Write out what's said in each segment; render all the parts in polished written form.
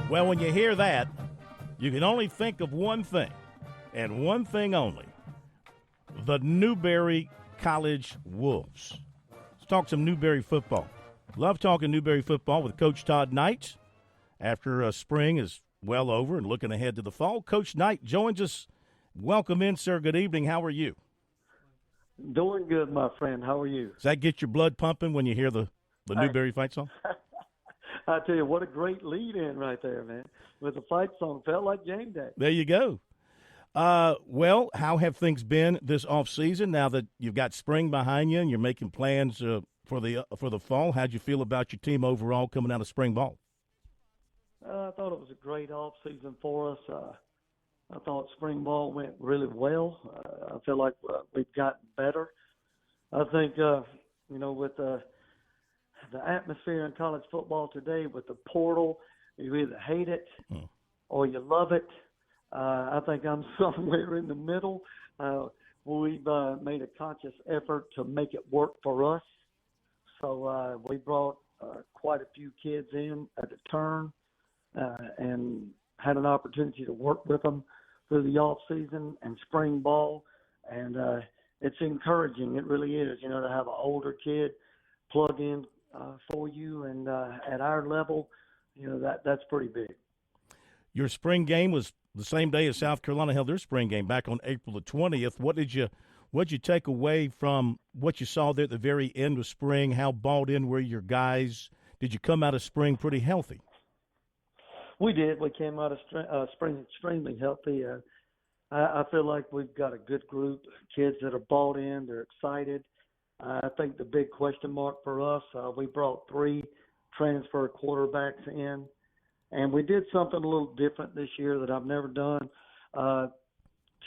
Well, when you hear that, you can only think of one thing, and one thing only: the Newberry College Wolves. Let's talk some Newberry football. Love talking Newberry football with Coach Todd Knight. After spring is well over and looking ahead to the fall, Coach Knight joins us. Welcome in, sir. Good evening. How are you? Doing good, my friend. How are you? Does that get your blood pumping when you hear the Newberry fight song? I tell you, what a great lead-in right there, man. With the fight song, felt like game day. There you go. Well, how have things been this off season now that you've got spring behind you and you're making plans for the fall? How'd you feel about your team overall coming out of spring ball? I thought it was a great off season for us. I thought spring ball went really well. I feel like we've gotten better. I think, with the atmosphere in college football today with the portal, you either hate it or you love it. I think I'm somewhere in the middle. We've made a conscious effort to make it work for us. So we brought quite a few kids in at the turn and had an opportunity to work with them through the off season and spring ball. And it's encouraging. It really is, to have an older kid plug in for you. And at our level, that's pretty big. Your spring game was the same day as South Carolina held their spring game back on April the 20th. What did you take away from what you saw there at the very end of spring? How balled in were your guys? Did you come out of spring pretty healthy? We did. We came out of spring extremely healthy. I feel like we've got a good group of kids that are bought in. They're excited. I think the big question mark for us, we brought 3 transfer quarterbacks in. And we did something a little different this year that I've never done.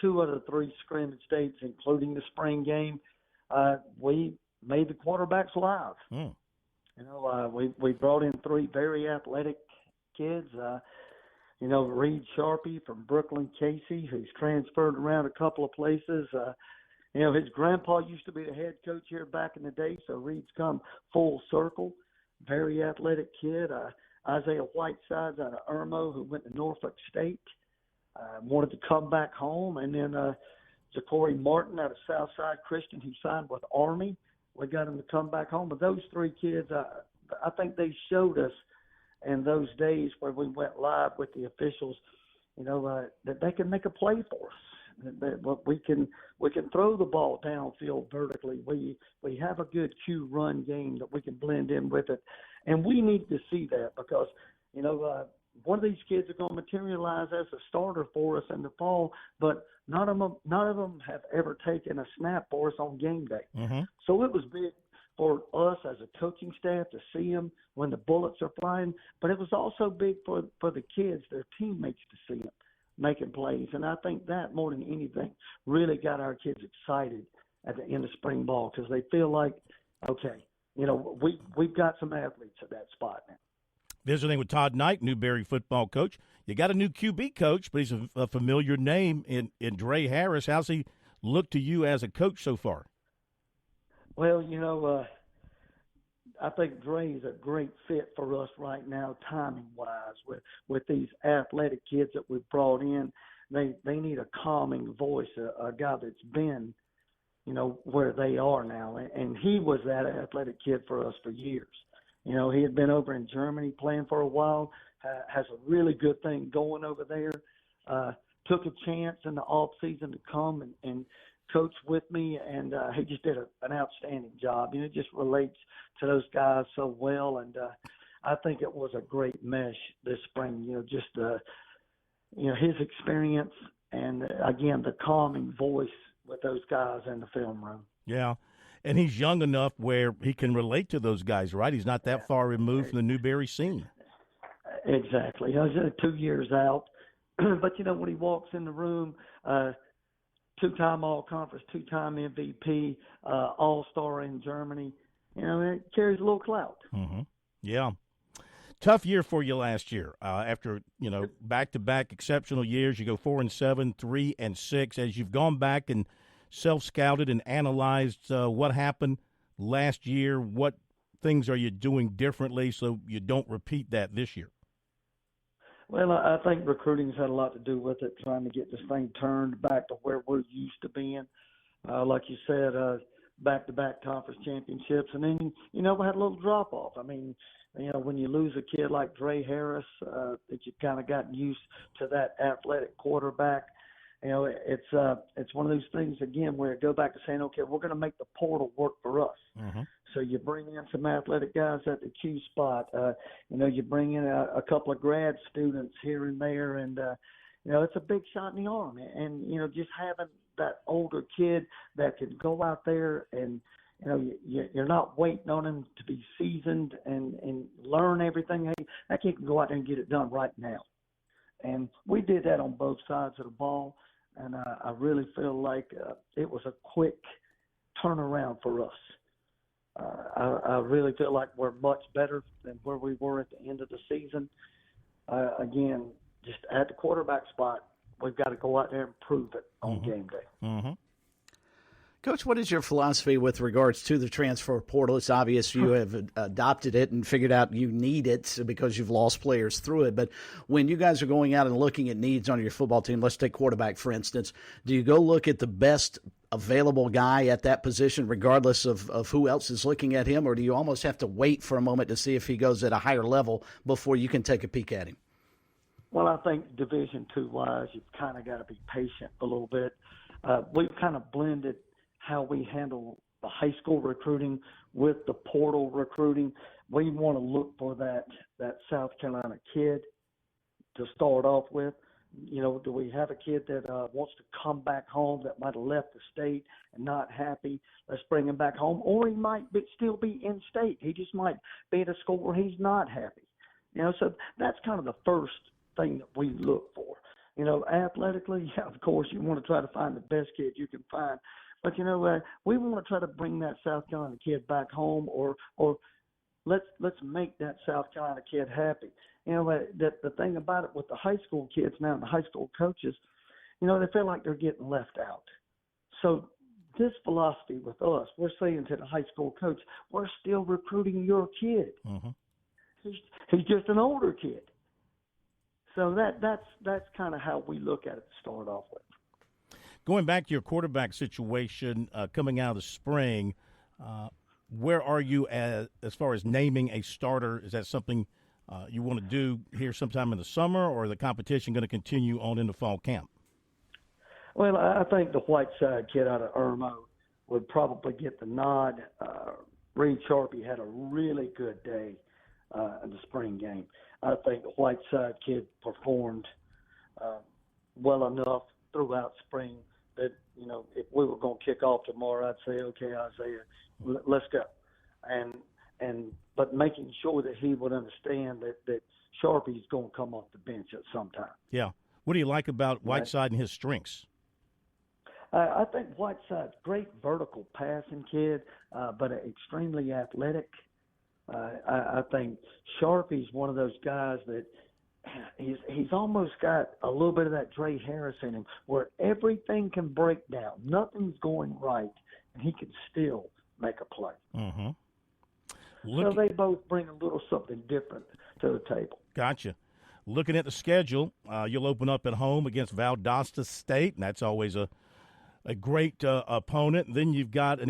2 out of 3 scrimmage dates, including the spring game, we made the quarterbacks live. We brought in 3 very athletic kids. Reed Sharpie from Brooklyn Casey, who's transferred around a couple of places. His grandpa used to be the head coach here back in the day, so Reed's come full circle. Very athletic kid. Isaiah Whiteside's out of Irmo, who went to Norfolk State, wanted to come back home. And then Ja'Cory Martin out of Southside Christian, who signed with Army. We got him to come back home. But those 3 kids, I think they showed us in those days where we went live with the officials, that they can make a play for us. That we can throw the ball downfield vertically. We have a good Q run game that we can blend in with it, and we need to see that because one of these kids are going to materialize as a starter for us in the fall. But none of them have ever taken a snap for us on game day. Mm-hmm. So it was big for us as a coaching staff to see them when the bullets are flying, but it was also big for the kids, their teammates, to see them making plays. And I think that more than anything really got our kids excited at the end of spring ball because they feel like, okay, we've got some athletes at that spot now. Visiting with Todd Knight, Newberry football coach. You got a new QB coach, but he's a familiar name in Dre Harris. How's he look to you as a coach so far? Well, I think Dre's a great fit for us right now, timing-wise, with these athletic kids that we've brought in. They need a calming voice, a guy that's been, where they are now. And he was that athletic kid for us for years. He had been over in Germany playing for a while, has a really good thing going over there. Took a chance in the off season to come and coach with me, and he just did an outstanding job. It just relates to those guys so well, and I think it was a great mesh this spring. His experience and again the calming voice with those guys in the film room. Yeah. And he's young enough where he can relate to those guys, right? He's not that far removed from the Newberry scene. Exactly. I was 2 years out. But, when he walks in the room, 2-time All-Conference, 2-time MVP, All-Star in Germany, it carries a little clout. Mm-hmm. Yeah. Tough year for you last year. After, back-to-back exceptional years, you go 4-7, 3-6. As you've gone back and self-scouted and analyzed what happened last year, what things are you doing differently so you don't repeat that this year? Well, I think recruiting's had a lot to do with it, trying to get this thing turned back to where we're used to being. Like you said, back-to-back conference championships, and then we had a little drop-off. I mean, when you lose a kid like Dre Harris, that you've kind of gotten used to that athletic quarterback. It's one of those things again where you go back to saying, okay, we're going to make the portal work for us. Mm-hmm. So you bring in some athletic guys at the Q spot. You bring in a couple of grad students here and there, and it's a big shot in the arm. And just having that older kid that can go out there and you're not waiting on him to be seasoned and learn everything. Hey, that kid can go out there and get it done right now. And we did that on both sides of the ball. And I really feel like it was a quick turnaround for us. I really feel like we're much better than where we were at the end of the season. Again, just at the quarterback spot, we've got to go out there and prove it on game day. Mm-hmm. Coach, what is your philosophy with regards to the transfer portal? It's obvious you have adopted it and figured out you need it because you've lost players through it. But when you guys are going out and looking at needs on your football team, let's take quarterback, for instance, do you go look at the best available guy at that position regardless of who else is looking at him, or do you almost have to wait for a moment to see if he goes at a higher level before you can take a peek at him? Well, I think Division II-wise, you've kind of got to be patient a little bit. We've kind of blended how we handle the high school recruiting with the portal recruiting. We want to look for that South Carolina kid to start off with. Do we have a kid that wants to come back home that might have left the state and not happy? Let's bring him back home. Or he might still be in state. He just might be at a school where he's not happy. So that's kind of the first thing that we look for. Athletically, yeah, of course, you want to try to find the best kid you can find. But, we want to try to bring that South Carolina kid back home or let's make that South Carolina kid happy. The thing about it with the high school kids now and the high school coaches, they feel like they're getting left out. So this philosophy with us, we're saying to the high school coach, we're still recruiting your kid. Mm-hmm. He's just an older kid. So that's kind of how we look at it to start off with. Going back to your quarterback situation coming out of the spring, where are you as far as naming a starter? Is that something you want to do here sometime in the summer, or is the competition going to continue on into fall camp? Well, I think the Whiteside kid out of Irmo would probably get the nod. Reed Sharpie had a really good day in the spring game. I think the Whiteside kid performed well enough throughout spring that, if we were going to kick off tomorrow, I'd say, okay, Isaiah, let's go. But making sure that he would understand that Sharpie's going to come off the bench at some time. Yeah. What do you like about Whiteside and his strengths? I think Whiteside's great vertical passing kid, but extremely athletic. I think Sharpie's one of those guys that he's almost got a little bit of that Dre Harris in him, where everything can break down, nothing's going right, and he can still make a play. Mm-hmm. So they both bring a little something different to the table. Gotcha. Looking at the schedule, you'll open up at home against Valdosta State, and that's always a great opponent. Then you've got an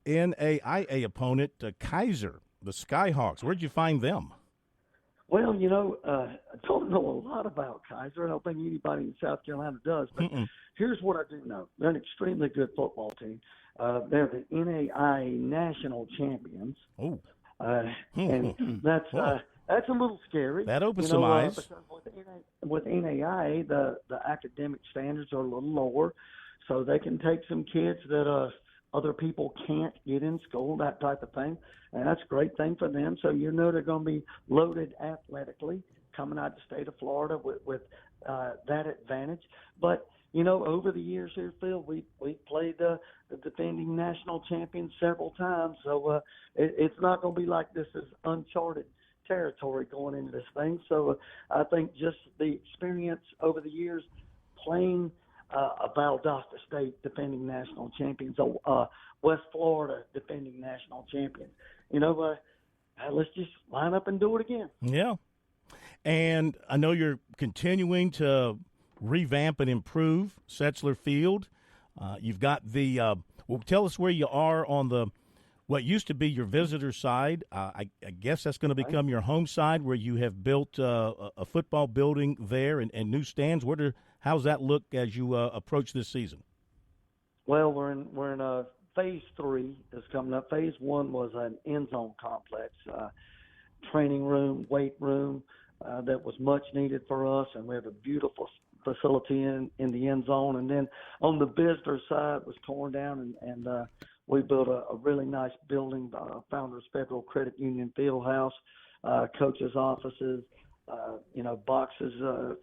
NAIA opponent, Kaiser, the Skyhawks. Where'd you find them? Well, I don't know a lot about Kaiser. I don't think anybody in South Carolina does. But here's what I do know. They're an extremely good football team. They're the NAIA national champions. Oh. And that's a little scary. That opens some eyes. Because with NAIA, the academic standards are a little lower, so they can take some kids that other people can't get in school, that type of thing. And that's a great thing for them. So they're going to be loaded athletically coming out of the state of Florida with that advantage. But, over the years here, Phil, we played the defending national champions several times. So it's not going to be like this is uncharted territory going into this thing. So I think just the experience over the years playing a Valdosta State defending national champions, West Florida defending national champions. Let's just line up and do it again. Yeah. And I know you're continuing to revamp and improve Setzler Field. You've got the well, tell us where you are on the what used to be your visitor side. I guess that's going to become your home side, where you have built a football building there and new stands. How's that look as you approach this season? Well, we're in phase 3 is coming up. Phase 1 was an end zone complex, training room, weight room that was much needed for us, and we have a beautiful facility in the end zone. And then on the visitor side was torn down, and we built a really nice building, Founders Federal Credit Union Field House, coaches' offices, boxes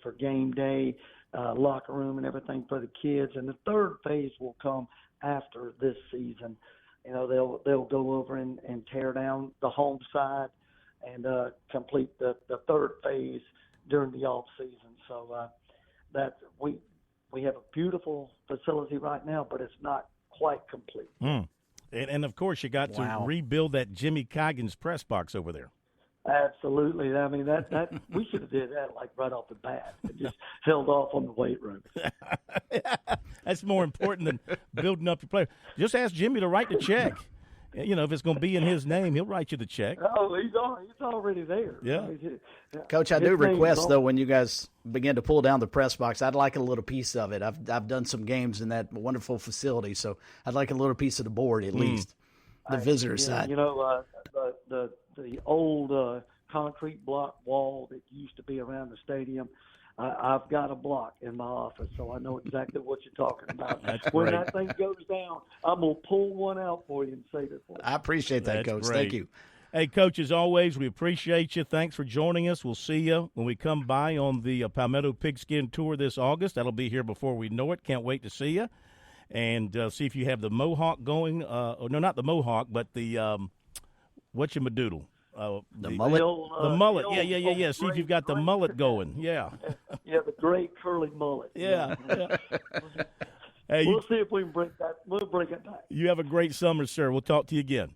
for game day, locker room and everything for the kids. And the third phase will come after this season. They'll go over and tear down the home side and complete the third phase during the off season. So that we have a beautiful facility right now, but it's not quite complete. And of course, you got to rebuild that Jimmy Coggins press box over there. Absolutely. I mean, that we should have did that like right off the bat. It just held off on the weight room. That's more important than building up your player. Just ask Jimmy to write the check. If it's going to be in his name, he'll write you the check. Oh, he's already there. Yeah. Coach, I do request, though, when you guys begin to pull down the press box, I'd like a little piece of it. I've done some games in that wonderful facility, so I'd like a little piece of the board at least, the visitor side. The old concrete block wall that used to be around the stadium, I've got a block in my office, so I know exactly what you're talking about. When that thing goes down, I'm going to pull one out for you and save it for you. I appreciate that, Coach. Great. Thank you. Hey, Coach, as always, we appreciate you. Thanks for joining us. We'll see you when we come by on the Palmetto Pigskin Tour this August. That'll be here before we know it. Can't wait to see you. And see if you have the Mohawk going. No, not the Mohawk, but the whatchamadoodle. The mullet? The mullet. Yeah. See if you've got the mullet going. Yeah. Yeah, the great curly mullet. Yeah. Hey, we'll see if we can bring that. We'll bring it back. You have a great summer, sir. We'll talk to you again.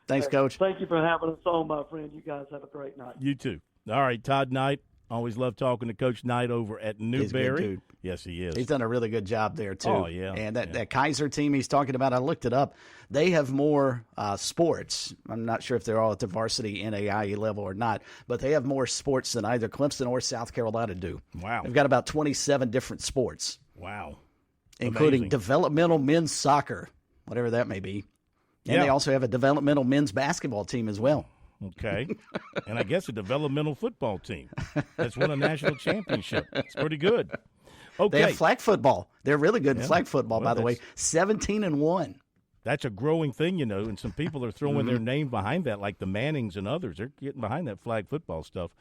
Thanks, Coach. Thank you for having us on, my friend. You guys have a great night. You too. All right, Todd Knight. Always love talking to Coach Knight over at Newberry. He's a good dude. Yes, he is. He's done a really good job there, too. Oh, yeah. And that Kaiser team he's talking about, I looked it up. They have more sports. I'm not sure if they're all at the varsity NAIA level or not, but they have more sports than either Clemson or South Carolina do. Wow. They've got about 27 different sports. Wow. Including Amazing. developmental men's soccer, whatever that may be. And they also have a developmental men's basketball team as well. Okay. And I guess a developmental football team that's won a national championship. It's pretty good. Okay. They have flag football. They're really good in flag football, by the way. 17-1. That's a growing thing, and some people are throwing their name behind that, like the Mannings and others. They're getting behind that flag football stuff.